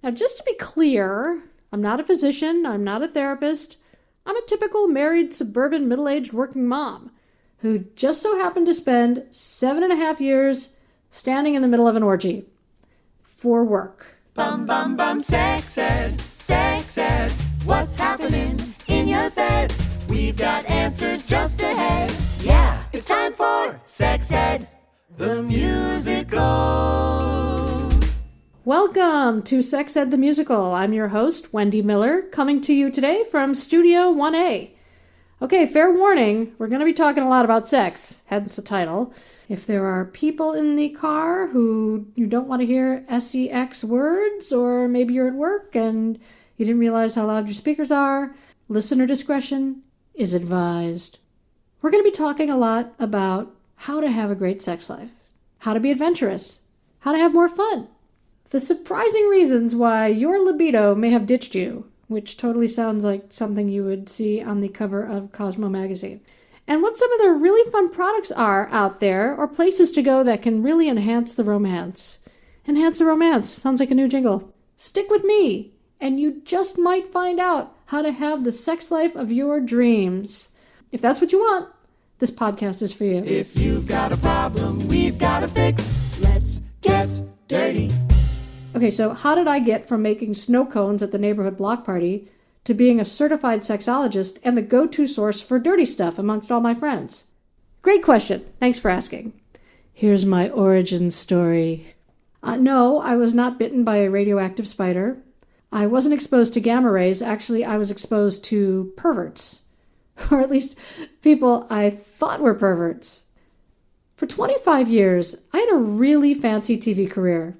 Now, just to be clear, I'm not a physician, I'm not a therapist. I'm a typical married, suburban, middle-aged working mom who just so happened to spend 7.5 years standing in the middle of an orgy for work. Bum, bum, bum, sex ed, what's happening in your bed? We've got answers just ahead. Yeah, it's time for Sex Ed, the musical. Welcome to Sex Ed the Musical. I'm your host, Wendy Miller, coming to you today from Studio 1A. Okay, fair warning, we're going to be talking a lot about sex, hence the title. If there are people in the car who you don't want to hear sex words, or maybe you're at work and you didn't realize how loud your speakers are, listener discretion is advised. We're going to be talking a lot about how to have a great sex life, how to be adventurous, how to have more fun, the surprising reasons why your libido may have ditched you, which totally sounds like something you would see on the cover of Cosmo magazine, and what some of the really fun products are out there or places to go that can really enhance the romance. Enhance the romance. Sounds like a new jingle. Stick with me, and you just might find out how to have the sex life of your dreams. If that's what you want, this podcast is for you. If you've got a problem, we've got a fix. Let's get dirty. Okay, so how did I get from making snow cones at the neighborhood block party to being a certified sexologist and the go-to source for dirty stuff amongst all my friends? Great question. Thanks for asking. Here's my origin story. No, I was not bitten by a radioactive spider. I wasn't exposed to gamma rays. Actually, I was exposed to perverts. Or at least people I thought were perverts. For 25 years, I had a really fancy TV career.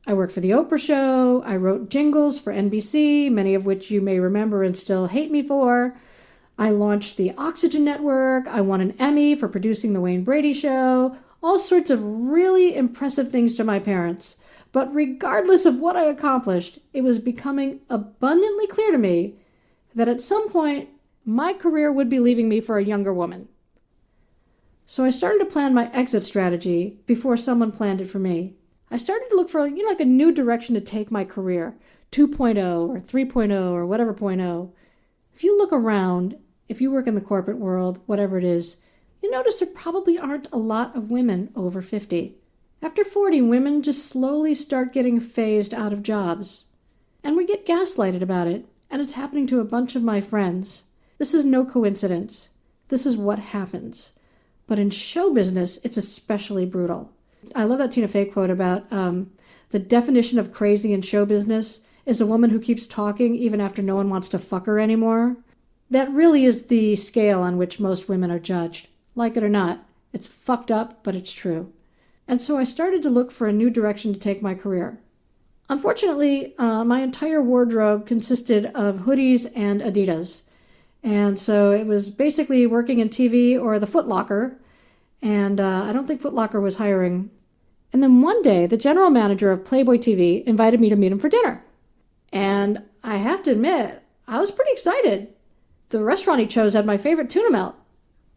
I worked for The Oprah Show, I wrote Jingles for NBC, many of which you may remember and still hate me for. I launched the Oxygen Network, I won an Emmy for producing The Wayne Brady Show, all sorts of really impressive things to my parents. But regardless of what I accomplished, it was becoming abundantly clear to me that at some point, my career would be leaving me for a younger woman. So I started to plan my exit strategy before someone planned it for me. I started to look for, like a new direction to take my career, 2.0 or 3.0 or whatever .0. If you look around, if you work in the corporate world, whatever it is, you notice there probably aren't a lot of women over 50. After 40, women just slowly start getting phased out of jobs. And we get gaslighted about it, and it's happening to a bunch of my friends. This is no coincidence. This is what happens. But in show business, it's especially brutal. I love that Tina Fey quote about the definition of crazy in show business is a woman who keeps talking even after no one wants to fuck her anymore. That really is the scale on which most women are judged. Like it or not, it's fucked up, but it's true. And so I started to look for a new direction to take my career. Unfortunately, my entire wardrobe consisted of hoodies and Adidas. And so it was basically working in TV or the Foot Locker. And I don't think Foot Locker was hiring. And then one day, the general manager of Playboy TV invited me to meet him for dinner. And I have to admit, I was pretty excited. The restaurant he chose had my favorite tuna melt.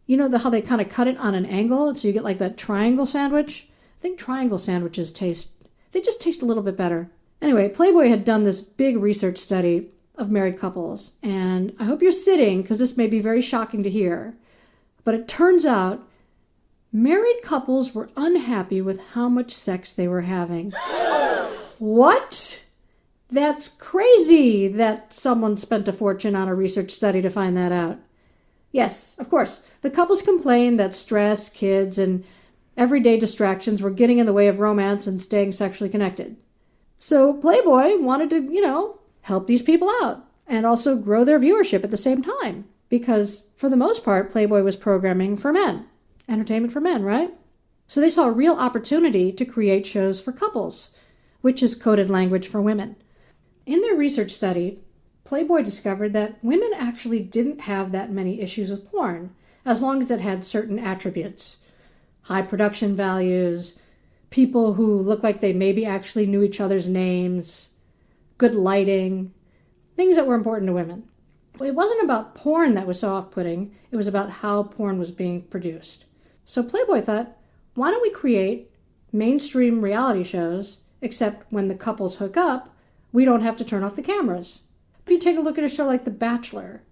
You know how they kind of cut it on an angle, so you get like that triangle sandwich? I think triangle sandwiches taste a little bit better. Anyway, Playboy had done this big research study of married couples. And I hope you're sitting, because this may be very shocking to hear. But it turns out married couples were unhappy with how much sex they were having. What? That's crazy that someone spent a fortune on a research study to find that out. Yes, of course, the couples complained that stress, kids, and everyday distractions were getting in the way of romance and staying sexually connected. So Playboy wanted to, help these people out and also grow their viewership at the same time. Because for the most part, Playboy was programming for men. Entertainment for men, right? So they saw a real opportunity to create shows for couples, which is coded language for women. In their research study, Playboy discovered that women actually didn't have that many issues with porn, as long as it had certain attributes. High production values, people who looked like they maybe actually knew each other's names, good lighting, things that were important to women. But it wasn't about porn that was so off-putting, it was about how porn was being produced. So Playboy thought, why don't we create mainstream reality shows, except when the couples hook up, we don't have to turn off the cameras. If you take a look at a show like The Bachelor,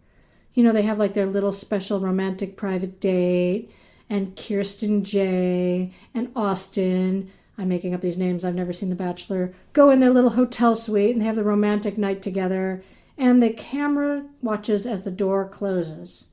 they have like their little special romantic private date, and Kirsten J. and Austin, I'm making up these names, I've never seen The Bachelor, go in their little hotel suite and they have the romantic night together, and the camera watches as the door closes.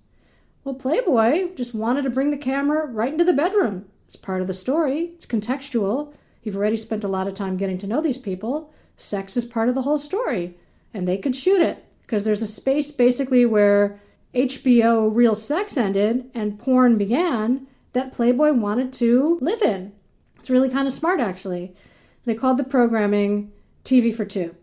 Well, Playboy just wanted to bring the camera right into the bedroom. It's part of the story. It's contextual. You've already spent a lot of time getting to know these people. Sex is part of the whole story. And they could shoot it because there's a space basically where HBO real sex ended and porn began that Playboy wanted to live in. It's really kind of smart, actually. They called the programming TV for Two.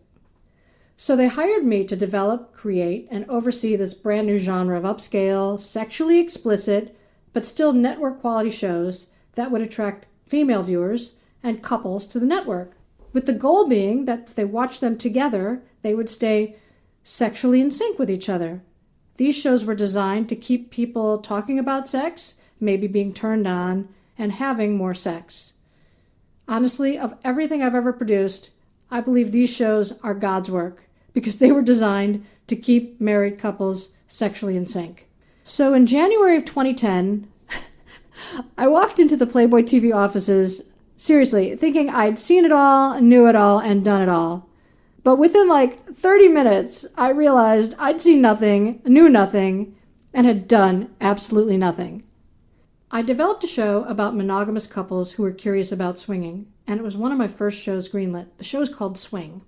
So they hired me to develop, create, and oversee this brand new genre of upscale, sexually explicit, but still network quality shows that would attract female viewers and couples to the network, with the goal being that if they watched them together, they would stay sexually in sync with each other. These shows were designed to keep people talking about sex, maybe being turned on, and having more sex. Honestly, of everything I've ever produced, I believe these shows are God's work because they were designed to keep married couples sexually in sync. So in January of 2010, I walked into the Playboy TV offices, seriously, thinking I'd seen it all, knew it all, and done it all. But within like 30 minutes, I realized I'd seen nothing, knew nothing, and had done absolutely nothing. I developed a show about monogamous couples who were curious about swinging, and it was one of my first shows greenlit. The show is called Swing.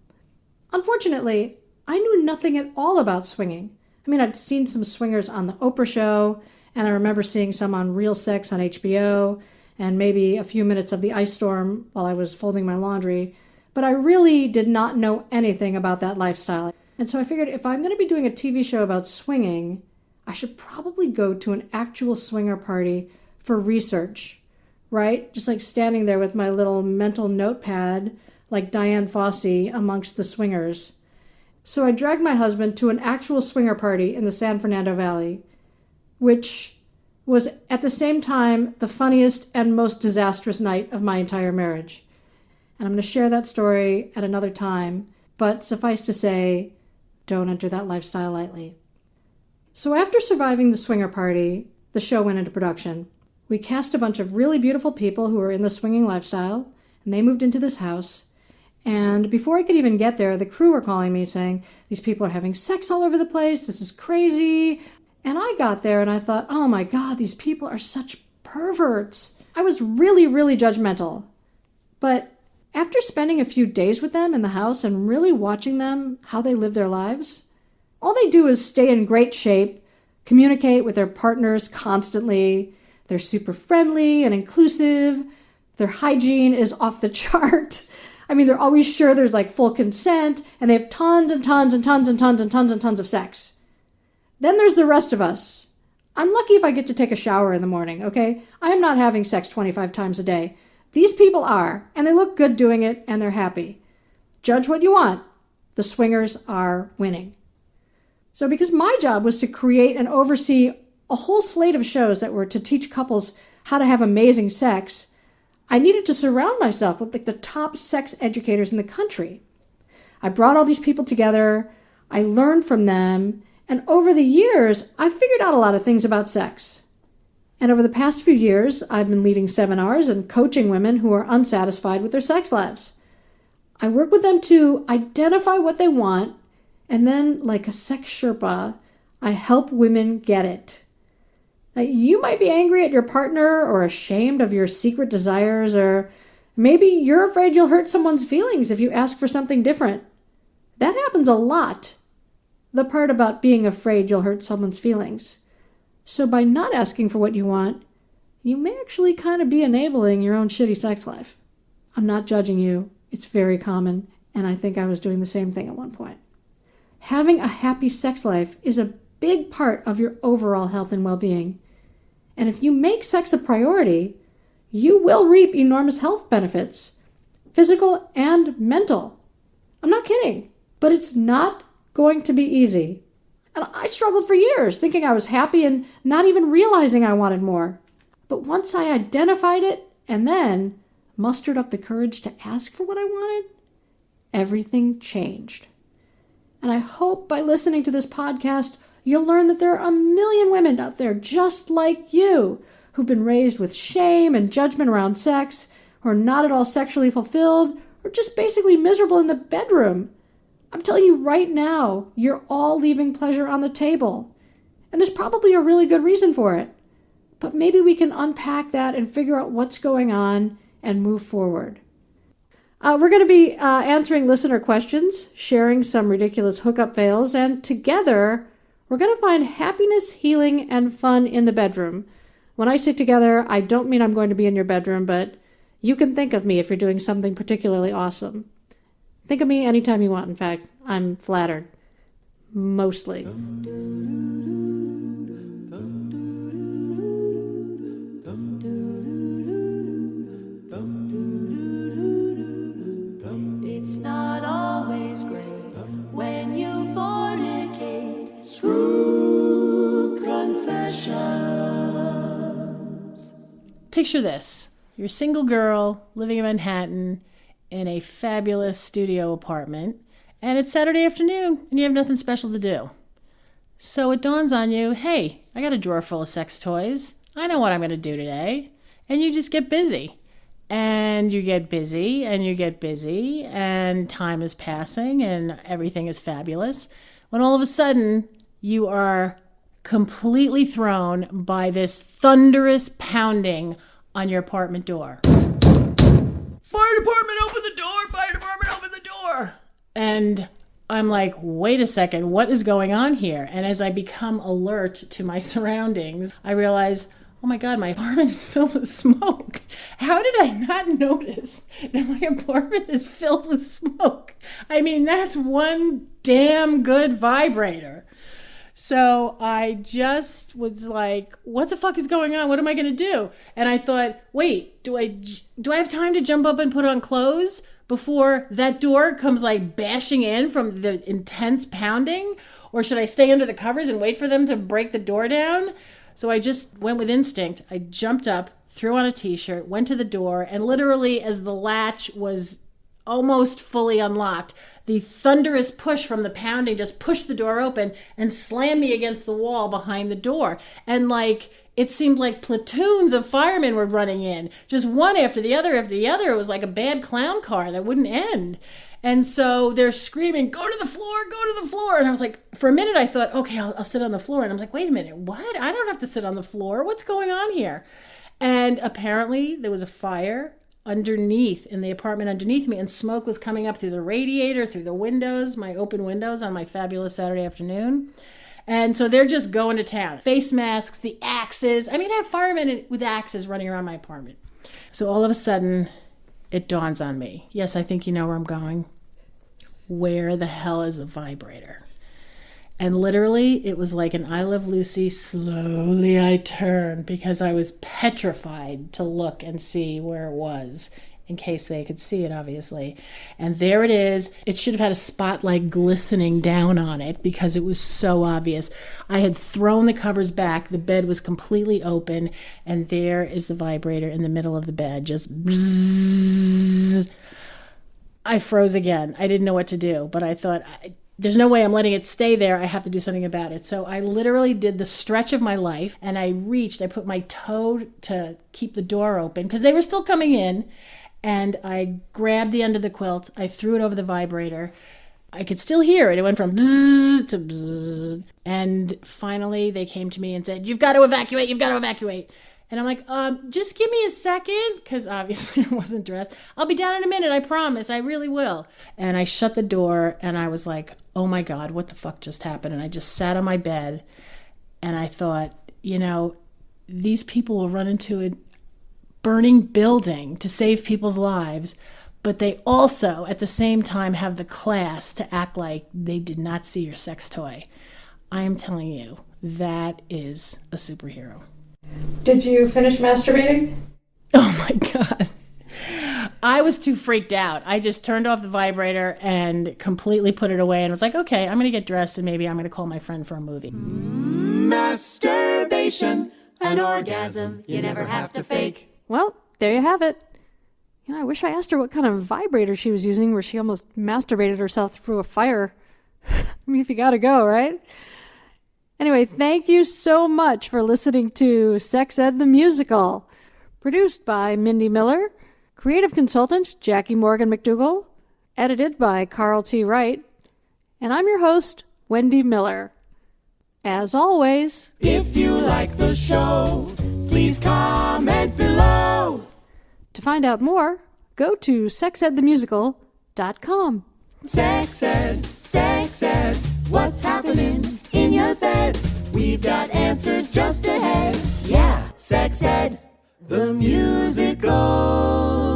Unfortunately, I knew nothing at all about swinging. I mean, I'd seen some swingers on the Oprah show, and I remember seeing some on Real Sex on HBO, and maybe a few minutes of The Ice Storm while I was folding my laundry. But I really did not know anything about that lifestyle. And so I figured if I'm going to be doing a TV show about swinging, I should probably go to an actual swinger party for research, right? Just like standing there with my little mental notepad like Diane Fossey amongst the swingers. So I dragged my husband to an actual swinger party in the San Fernando Valley, which was at the same time the funniest and most disastrous night of my entire marriage. And I'm going to share that story at another time, but suffice to say, don't enter that lifestyle lightly. So after surviving the swinger party, the show went into production. We cast a bunch of really beautiful people who were in the swinging lifestyle, and they moved into this house. And before I could even get there, the crew were calling me saying, these people are having sex all over the place, this is crazy. And I got there and I thought, oh my God, these people are such perverts. I was really, really judgmental. But after spending a few days with them in the house and really watching them, how they live their lives, all they do is stay in great shape, communicate with their partners constantly. They're super friendly and inclusive. Their hygiene is off the chart. I mean, they're always sure there's like full consent, and they have tons and tons and tons and tons and tons and tons of sex. Then there's the rest of us. I'm lucky if I get to take a shower in the morning, okay? I am not having sex 25 times a day. These people are, and they look good doing it, and they're happy. Judge what you want. The swingers are winning. So because my job was to create and oversee a whole slate of shows that were to teach couples how to have amazing sex, I needed to surround myself with like the top sex educators in the country. I brought all these people together, I learned from them, and over the years, I figured out a lot of things about sex. And over the past few years, I've been leading seminars and coaching women who are unsatisfied with their sex lives. I work with them to identify what they want, and then, like a sex Sherpa, I help women get it. Now, you might be angry at your partner or ashamed of your secret desires, or maybe you're afraid you'll hurt someone's feelings if you ask for something different. That happens a lot. The part about being afraid you'll hurt someone's feelings. So by not asking for what you want, you may actually kind of be enabling your own shitty sex life. I'm not judging you. It's very common, and I think I was doing the same thing at one point. Having a happy sex life is a big part of your overall health and well-being. And if you make sex a priority, you will reap enormous health benefits, physical and mental. I'm not kidding, but it's not going to be easy. And I struggled for years, thinking I was happy and not even realizing I wanted more. But once I identified it and then mustered up the courage to ask for what I wanted, everything changed. And I hope by listening to this podcast, you'll learn that there are a million women out there just like you who've been raised with shame and judgment around sex, who are not at all sexually fulfilled, or just basically miserable in the bedroom. I'm telling you right now, you're all leaving pleasure on the table. And there's probably a really good reason for it. But maybe we can unpack that and figure out what's going on and move forward. We're going to be answering listener questions, sharing some ridiculous hookup fails, and together, we're going to find happiness, healing, and fun in the bedroom. When I say together, I don't mean I'm going to be in your bedroom, but you can think of me if you're doing something particularly awesome. Think of me anytime you want, in fact. I'm flattered. Mostly. It's not always great when you fornicate. Swoop confessions. Picture this. You're a single girl living in Manhattan in a fabulous studio apartment, and it's Saturday afternoon and you have nothing special to do. So it dawns on you, hey, I got a drawer full of sex toys. I know what I'm going to do today. And you just get busy. And you get busy and you get busy and time is passing and everything is fabulous. When all of a sudden you are completely thrown by this thunderous pounding on your apartment door. Fire department, open the door! Fire department, open the door! And I'm like, wait a second, what is going on here? And as I become alert to my surroundings, I realize, oh my God, my apartment is filled with smoke. How did I not notice that my apartment is filled with smoke? I mean, that's one damn good vibrator. So I just was like, what the fuck is going on? What am I going to do? And I thought, wait, do I have time to jump up and put on clothes before that door comes like bashing in from the intense pounding? Or should I stay under the covers and wait for them to break the door down? So I just went with instinct. I jumped up, threw on a t-shirt, went to the door, and literally as the latch was almost fully unlocked, the thunderous push from the pounding just pushed the door open and slammed me against the wall behind the door. And like, it seemed like platoons of firemen were running in, just one after the other after the other. It was like a bad clown car that wouldn't end. And so they're screaming, go to the floor, go to the floor. And I was like, for a minute, I thought, okay, I'll sit on the floor. And I was like, wait a minute, what? I don't have to sit on the floor. What's going on here? And apparently there was a fire underneath in the apartment underneath me, and smoke was coming up through the radiator, through the windows, my open windows on my fabulous Saturday afternoon. And so they're just going to town. Face masks, the axes. I mean, I have firemen with axes running around my apartment. So all of a sudden, it dawns on me. Yes, I think you know where I'm going. Where the hell is the vibrator? And literally, it was like an I Love Lucy, slowly I turned because I was petrified to look and see where it was, in case they could see it, obviously. And there it is. It should have had a spotlight glistening down on it because it was so obvious. I had thrown the covers back. The bed was completely open. And there is the vibrator in the middle of the bed, just bzzz. I froze again. I didn't know what to do, but I thought, there's no way I'm letting it stay there. I have to do something about it. So I literally did the stretch of my life, and I put my toe to keep the door open because they were still coming in, and I grabbed the end of the quilt. I threw it over the vibrator. I could still hear it. It went from bzzz to bzzz. And finally they came to me and said, you've got to evacuate. You've got to evacuate. And I'm like, just give me a second, because obviously I wasn't dressed. I'll be down in a minute, I promise. I really will. And I shut the door, and I was like, oh my God, what the fuck just happened? And I just sat on my bed, and I thought, these people will run into a burning building to save people's lives, but they also, at the same time, have the class to act like they did not see your sex toy. I am telling you, that is a superhero. Did you finish masturbating? Oh my God. I was too freaked out. I just turned off the vibrator and completely put it away and was like, okay, I'm going to get dressed and maybe I'm going to call my friend for a movie. Masturbation, an orgasm you never have to fake. Well, there you have it. I wish I asked her what kind of vibrator she was using where she almost masturbated herself through a fire. I mean, if you gotta go, right? Anyway, thank you so much for listening to Sex Ed the Musical. Produced by Mindy Miller. Creative consultant Jackie Morgan McDougall. Edited by Carl T. Wright. And I'm your host, Wendy Miller. As always, If you like the show, please comment below. to find out more, go to sexedthemusical.com. Sex ed, what's happening in your bed? We've got answers just ahead. Yeah, sex ed, the musical.